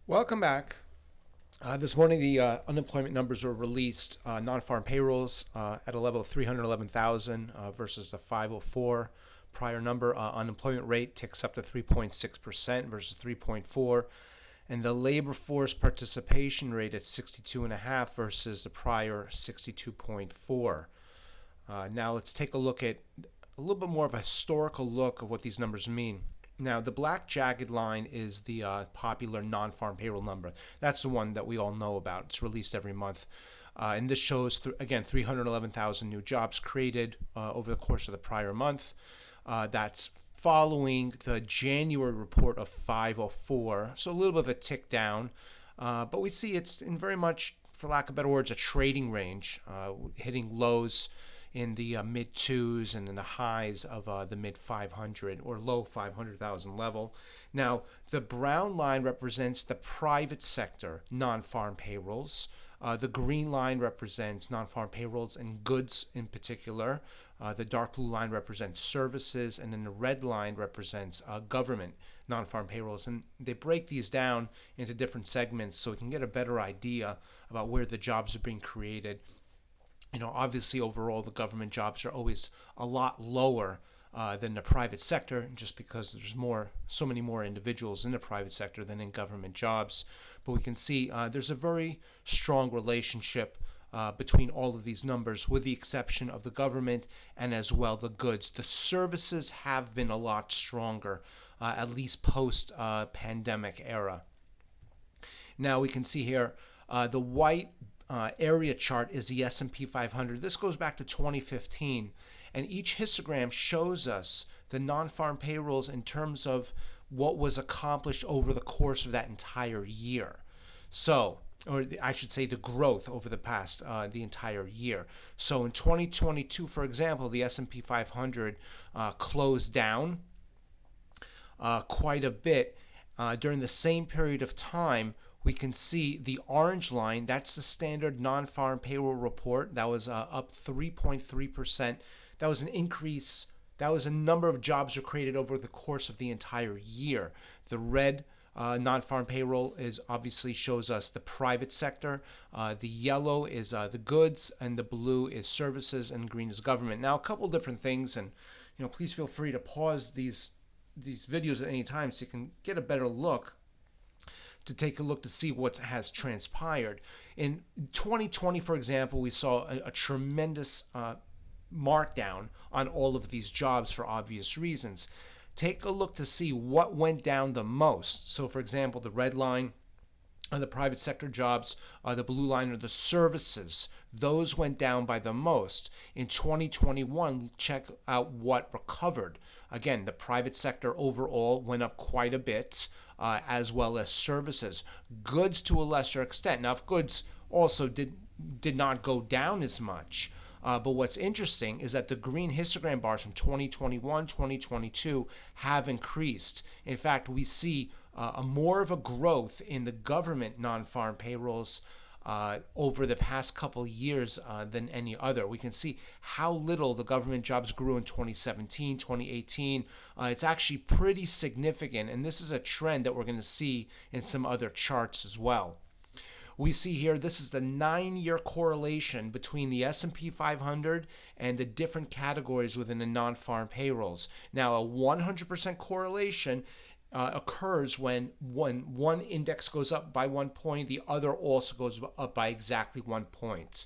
Welcome back. This morning, the unemployment numbers were released. Non-farm payrolls at a level of 311,000 versus the 504 prior number. Unemployment rate ticks up to 3.6% versus 3.4, and the labor force participation rate at 62.5 versus the prior 62.4. Now let's take a look at a little bit more of a historical look of what these numbers mean. Now, the black jagged line is the popular non-farm payroll number. That's the one that we all know about. It's released every month. And this shows, again, 311,000 new jobs created over the course of the prior month. That's following the January report of 504, so a little bit of a tick down. But we see it's in very much, for lack of better words, a trading range, hitting lows in the mid twos and in the highs of the mid 500 or low 500,000 level. Now, the brown line represents the private sector non-farm payrolls. The green line represents non-farm payrolls and goods in particular. The dark blue line represents services, and then the red line represents government non-farm payrolls. And they break these down into different segments so we can get a better idea about where the jobs are being created. Obviously, overall, the government jobs are always a lot lower than the private sector, just because there's so many more individuals in the private sector than in government jobs. But we can see there's a very strong relationship between all of these numbers, with the exception of the government and as well the goods. The services have been a lot stronger, at least post-pandemic era. Now we can see here the white area chart is the S&P 500. This goes back to 2015, and each histogram shows us the non-farm payrolls in terms of what was accomplished over the course of that entire year. So, or I should say the growth over the entire year. So in 2022, for example, the S&P 500 closed down quite a bit. During the same period of time, we can see the orange line. That's the standard non-farm payroll report. That was up 3.3%. That was an increase. That was a number of jobs were created over the course of the entire year. The red non-farm payroll obviously shows us the private sector. The yellow is the goods, and the blue is services, and green is government. Now, a couple different things, and please feel free to pause these videos at any time so you can get a better look, to take a look to see what has transpired. In 2020, for example, we saw a tremendous markdown on all of these jobs for obvious reasons. Take a look to see what went down the most. So, for example, the red line are the private sector jobs, the blue line are the services. Those went down by the most. In 2021, check out what recovered. Again, the private sector overall went up quite a bit, as well as services. Goods to a lesser extent. Now, if goods also did not go down as much, but what's interesting is that the green histogram bars from 2021, 2022 have increased. In fact, we see more of a growth in the government non-farm payrolls over the past couple years than any other. We can see how little the government jobs grew in 2017, 2018. It's actually pretty significant, and this is a trend that we're going to see in some other charts as well. We see here, this is the 9-year correlation between the S&P 500 and the different categories within the non-farm payrolls. Now, a 100% correlation occurs when one index goes up by 1 point, the other also goes up by exactly 1 point.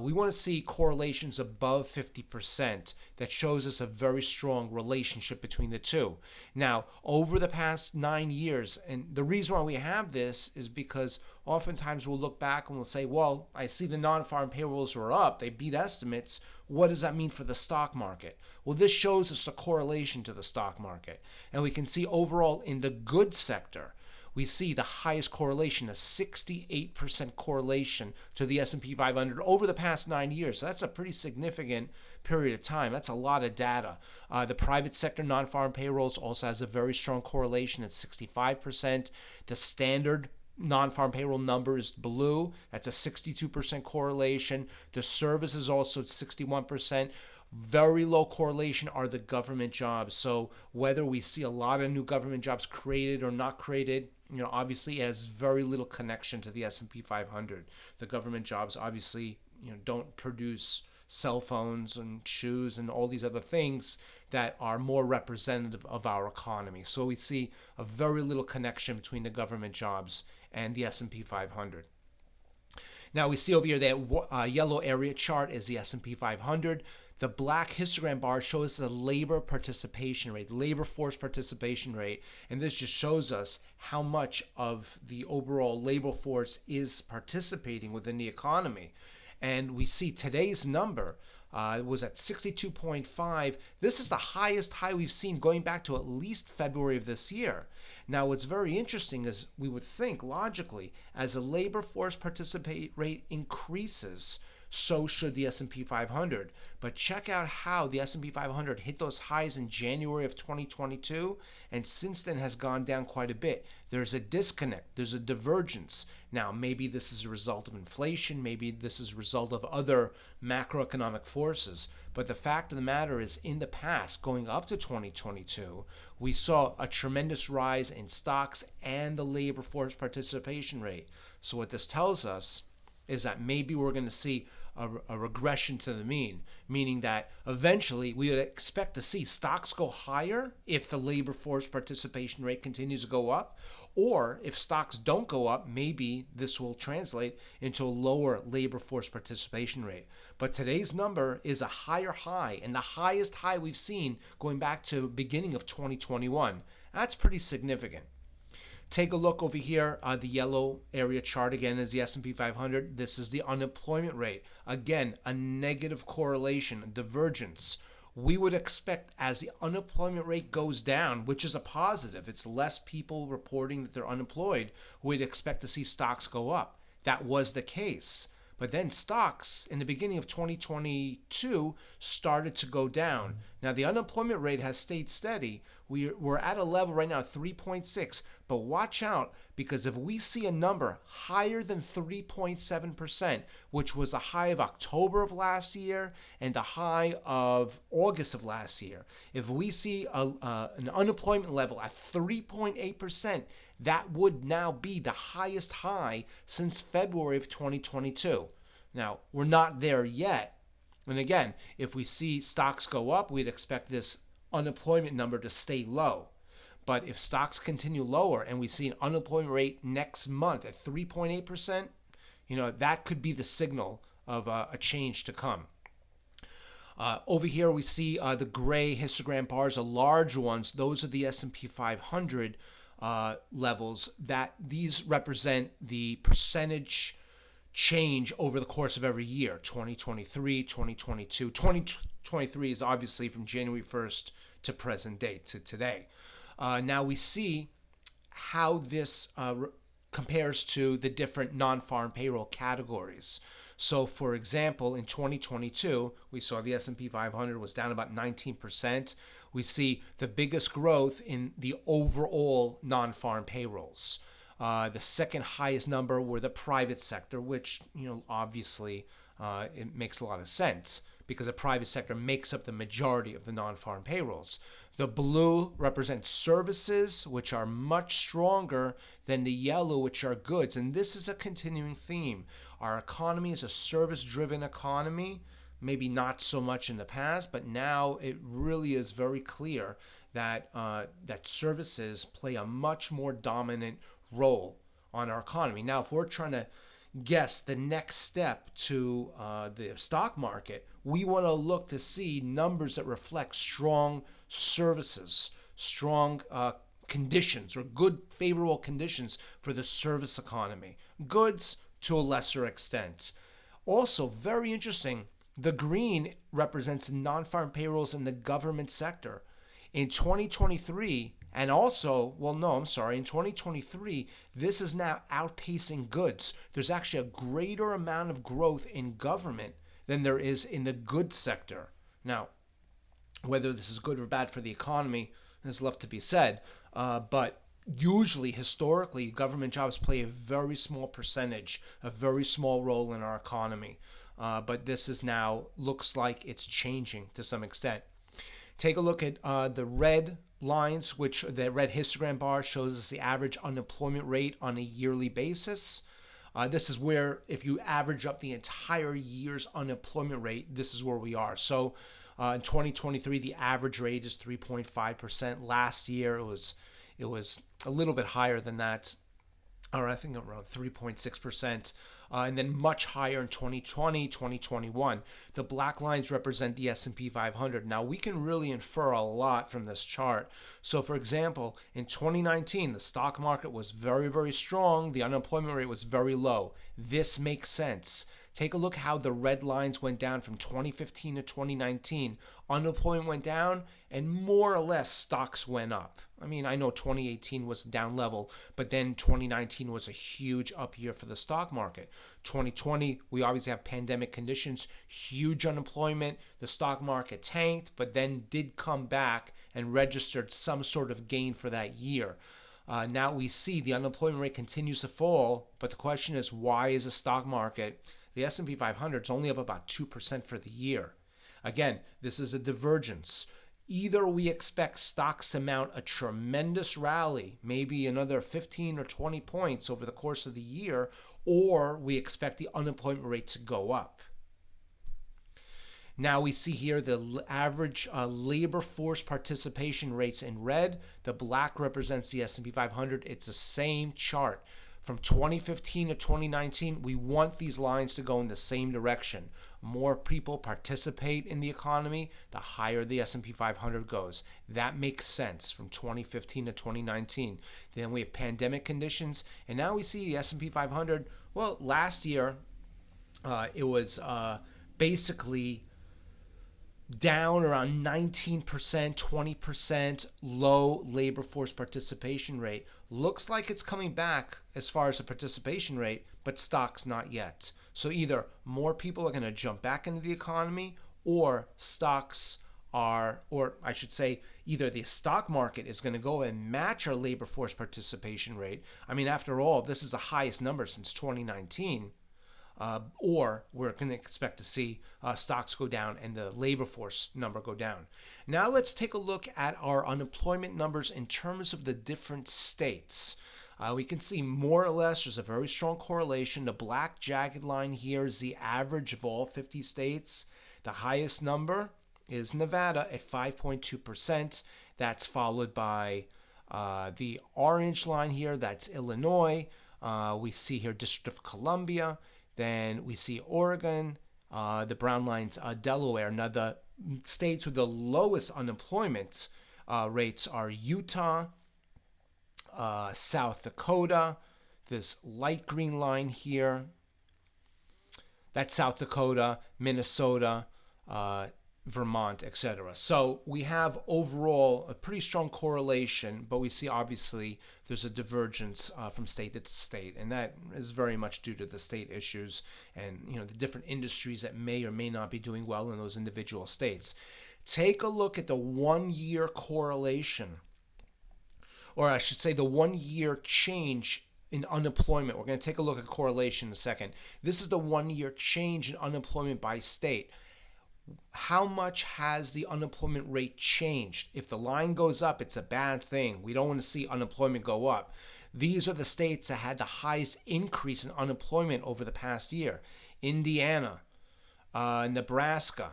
We want to see correlations above 50%. That shows us a very strong relationship between the two. Now, over the past 9 years, and the reason why we have this is because oftentimes we'll look back and we'll say, well, I see the non-farm payrolls were up, they beat estimates. What does that mean for the stock market? Well, this shows us a correlation to the stock market. And we can see overall in the goods sector, we see the highest correlation, a 68% correlation to the S&P 500 over the past 9 years. So that's a pretty significant period of time. That's a lot of data. The private sector non-farm payrolls also has a very strong correlation at 65%. The standard non-farm payroll number is blue. That's a 62% correlation. The service is also at 61%. Very low correlation are the government jobs. So whether we see a lot of new government jobs created or not created, obviously it has very little connection to the S&P 500. The government jobs obviously, don't produce cell phones and shoes and all these other things that are more representative of our economy. So we see a very little connection between the government jobs and the S&P 500. Now we see over here that yellow area chart is the S&P 500. The black histogram bar shows the labor participation rate, the labor force participation rate, and this just shows us how much of the overall labor force is participating within the economy. And we see today's number was at 62.5. This is the highest high we've seen going back to at least February of this year. Now, what's very interesting is we would think logically, as the labor force participate rate increases, so should the S&P 500. But check out how the S&P 500 hit those highs in January of 2022 and since then has gone down quite a bit. There's a disconnect. There's a divergence. Now, maybe this is a result of inflation. Maybe this is a result of other macroeconomic forces. But the fact of the matter is, in the past, going up to 2022, we saw a tremendous rise in stocks and the labor force participation rate. So what this tells us is that maybe we're going to see a regression to the mean, meaning that eventually we would expect to see stocks go higher if the labor force participation rate continues to go up, or if stocks don't go up, maybe this will translate into a lower labor force participation rate. But today's number is a higher high, and the highest high we've seen going back to beginning of 2021. That's pretty significant. Take a look over here. The yellow area chart again is the S&P 500. This is the unemployment rate. Again, a negative correlation, a divergence. We would expect as the unemployment rate goes down, which is a positive, it's less people reporting that they're unemployed, we'd expect to see stocks go up. That was the case. But then stocks in the beginning of 2022 started to go down. Now the unemployment rate has stayed steady. We're at a level right now, 3.6. But watch out, because if we see a number higher than 3.7%, which was the high of October of last year and the high of August of last year, if we see an unemployment level at 3.8%, that would now be the highest high since February of 2022. Now, we're not there yet. And again, if we see stocks go up, we'd expect this unemployment number to stay low. But if stocks continue lower and we see an unemployment rate next month at 3.8%, that could be the signal of a change to come. Over here we see the gray histogram bars, the large ones. Those are the S&P 500 levels. That these represent the percentage change over the course of every year. 2023, 2022. 2023 is obviously from January 1st to present date, to today. Now we see how this compares to the different non-farm payroll categories. So, for example, in 2022, we saw the S&P 500 was down about 19%. We see the biggest growth in the overall non-farm payrolls. The second highest number were the private sector, which, obviously it makes a lot of sense because the private sector makes up the majority of the non-farm payrolls. The blue represents services, which are much stronger than the yellow, which are goods. And this is a continuing theme. Our economy is a service-driven economy, maybe not so much in the past, but now it really is very clear that that services play a much more dominant role on our economy. Now, if we're trying to guess the next step to the stock market, we want to look to see numbers that reflect strong services, strong conditions, or good favorable conditions for the service economy. Goods to a lesser extent. Also, very interesting, the green represents non-farm payrolls in the government sector. In 2023, and also, in 2023, this is now outpacing goods. There's actually a greater amount of growth in government than there is in the goods sector. Now, whether this is good or bad for the economy is left to be said, but usually, historically, government jobs play a very small percentage, a very small role in our economy. but this is now looks like it's changing to some extent. Take a look at the red lines, which the red histogram bar shows us the average unemployment rate on a yearly basis. This is where, if you average up the entire year's unemployment rate, this is where we are. So in 2023, the average rate is 3.5%. Last year, it was a little bit higher than that, or I think around 3.6%, and then much higher in 2020, 2021. The black lines represent the S&P 500. Now, we can really infer a lot from this chart. So, for example, in 2019, the stock market was very, very strong. The unemployment rate was very low. This makes sense. Take a look how the red lines went down from 2015 to 2019. Unemployment went down, and more or less stocks went up. I mean, I know 2018 was a down level, but then 2019 was a huge up year for the stock market. 2020, we obviously have pandemic conditions, huge unemployment. The stock market tanked, but then did come back and registered some sort of gain for that year. Now we see the unemployment rate continues to fall, but the question is, why is the stock market, the S&P 500 is only up about 2% for the year? Again, this is a divergence. Either we expect stocks to mount a tremendous rally, maybe another 15 or 20 points over the course of the year, or we expect the unemployment rate to go up. Now we see here the average labor force participation rates in red. The black represents the S&P 500. It's the same chart. From 2015 to 2019, we want these lines to go in the same direction. More people participate in the economy, the higher the S&P 500 goes. That makes sense from 2015 to 2019. Then we have pandemic conditions, and now we see the S&P 500. Well, last year, it was basically down around 19%, 20% low labor force participation rate. Looks like it's coming back as far as the participation rate, but stocks not yet. So either more people are going to jump back into the economy, or stocks are, or I should say, either the stock market is going to go and match our labor force participation rate. I mean, after all, this is the highest number since 2019. Or we're going to expect to see stocks go down and the labor force number go down. Now let's take a look at our unemployment numbers in terms of the different states. We can see more or less there's a very strong correlation. The black jagged line here is the average of all 50 states. The highest number is Nevada at 5.2%. That's followed by the orange line here, that's Illinois. We see here District of Columbia. Then we see Oregon, the brown line's Delaware. Now the states with the lowest unemployment rates are Utah, South Dakota. This light green line here, that's South Dakota, Minnesota, Vermont, etc. So we have overall a pretty strong correlation, but we see obviously there's a divergence from state to state, and that is very much due to the state issues and the different industries that may or may not be doing well in those individual states. Take a look at the 1 year correlation, or I should say the 1 year change in unemployment. We're going to take a look at correlation in a second. This is the 1 year change in unemployment by state. How much has the unemployment rate changed? If the line goes up, it's a bad thing. We don't want to see unemployment go up. These are the states that had the highest increase in unemployment over the past year. Indiana, Nebraska,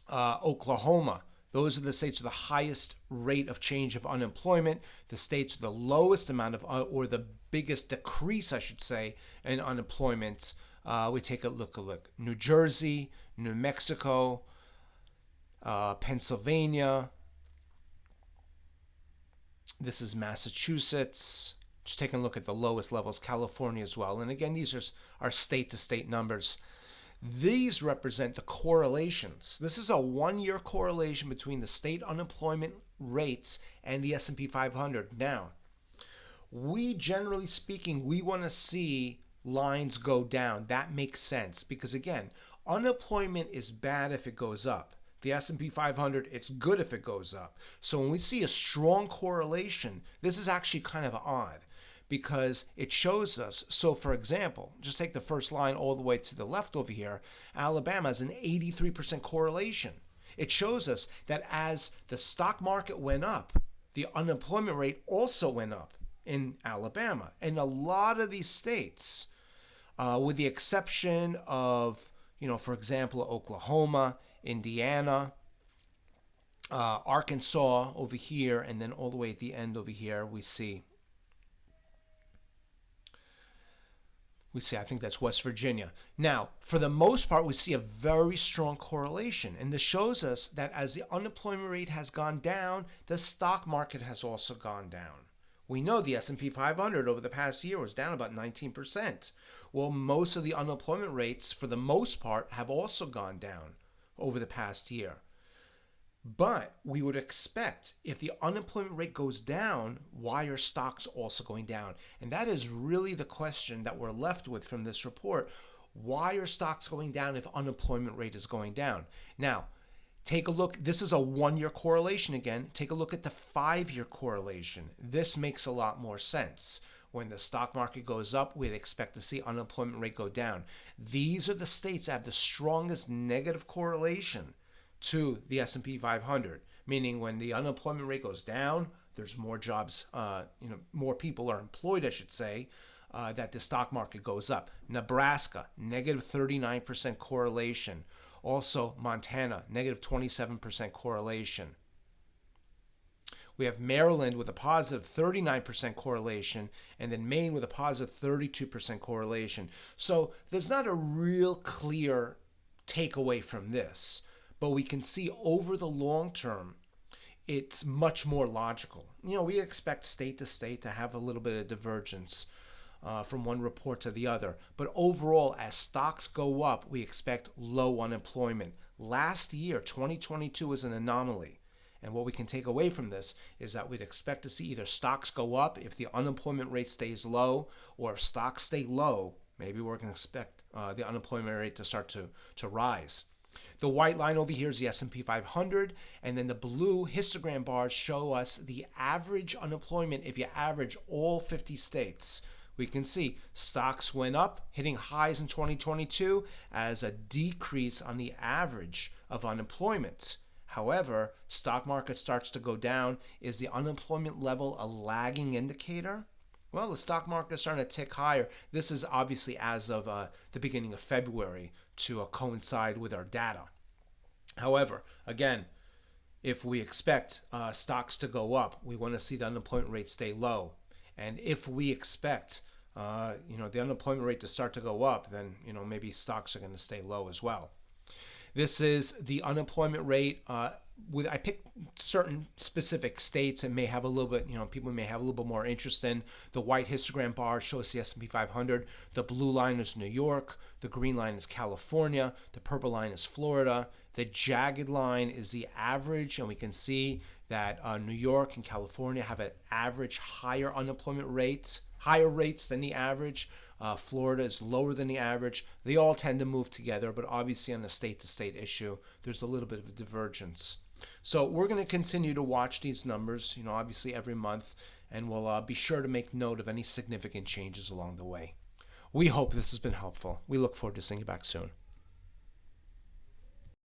Oklahoma. Those are the states with the highest rate of change of unemployment. The states with the lowest amount of, or the biggest decrease, I should say, in unemployment. We take a look. New Jersey, New Mexico, Pennsylvania. This is Massachusetts. Just taking a look at the lowest levels, California as well. And again, these are state-to-state numbers. These represent the correlations. This is a 1 year correlation between the state unemployment rates and the S&P 500. Now, generally speaking, we want to see lines go down. That makes sense because, again, unemployment is bad if it goes up. The S&P 500, it's good if it goes up. So when we see a strong correlation, this is actually kind of odd because it shows us. So, for example, just take the first line all the way to the left over here. Alabama has an 83% correlation. It shows us that as the stock market went up, the unemployment rate also went up in Alabama. And a lot of these states, with the exception of, for example, Oklahoma, Indiana, Arkansas over here, and then all the way at the end over here, we see, I think that's West Virginia. Now, for the most part, we see a very strong correlation. And this shows us that as the unemployment rate has gone down, the stock market has also gone down. We know the S&P 500 over the past year was down about 19%. Well, most of the unemployment rates, for the most part, have also gone down over the past year. But we would expect if the unemployment rate goes down, why are stocks also going down? And that is really the question that we're left with from this report. Why are stocks going down if unemployment rate is going down? Now, take a look. This is a 1-year correlation again. Take a look at the 5-year correlation. This makes a lot more sense. When the stock market goes up, we'd expect to see unemployment rate go down. These are the states that have the strongest negative correlation to the S&P 500, meaning when the unemployment rate goes down, there's more jobs, more people are employed, I should say, that the stock market goes up. Nebraska, negative 39% correlation. Also, Montana, negative 27% correlation. We have Maryland with a positive 39% correlation, and then Maine with a positive 32% correlation. So there's not a real clear takeaway from this. But we can see over the long term, it's much more logical. We expect state to state to have a little bit of divergence from one report to the other. But overall, as stocks go up, we expect low unemployment. Last year, 2022, was an anomaly. And what we can take away from this is that we'd expect to see either stocks go up if the unemployment rate stays low, or if stocks stay low, maybe we're going to expect the unemployment rate to start to rise. The white line over here is the S&P 500, and then the blue histogram bars show us the average unemployment if you average all 50 states. We can see stocks went up, hitting highs in 2022 as a decrease on the average of unemployment. However, stock market starts to go down. Is the unemployment level a lagging indicator? Well, the stock market is starting to tick higher. This is obviously as of the beginning of February to coincide with our data. However, again, if we expect stocks to go up, we want to see the unemployment rate stay low. And if we expect the unemployment rate to start to go up, then maybe stocks are going to stay low as well. This is the unemployment rate. I picked certain specific states and may have a little bit, people may have a little bit more interest in. The white histogram bar shows the S&P 500. The blue line is New York. The green line is California. The purple line is Florida. The jagged line is the average, and we can see that New York and California have an average higher unemployment rates, higher rates than the average. Florida is lower than the average. They all tend to move together, but obviously on a state-to-state issue, there's a little bit of a divergence. So we're going to continue to watch these numbers, obviously every month, and we'll be sure to make note of any significant changes along the way. We hope this has been helpful. We look forward to seeing you back soon.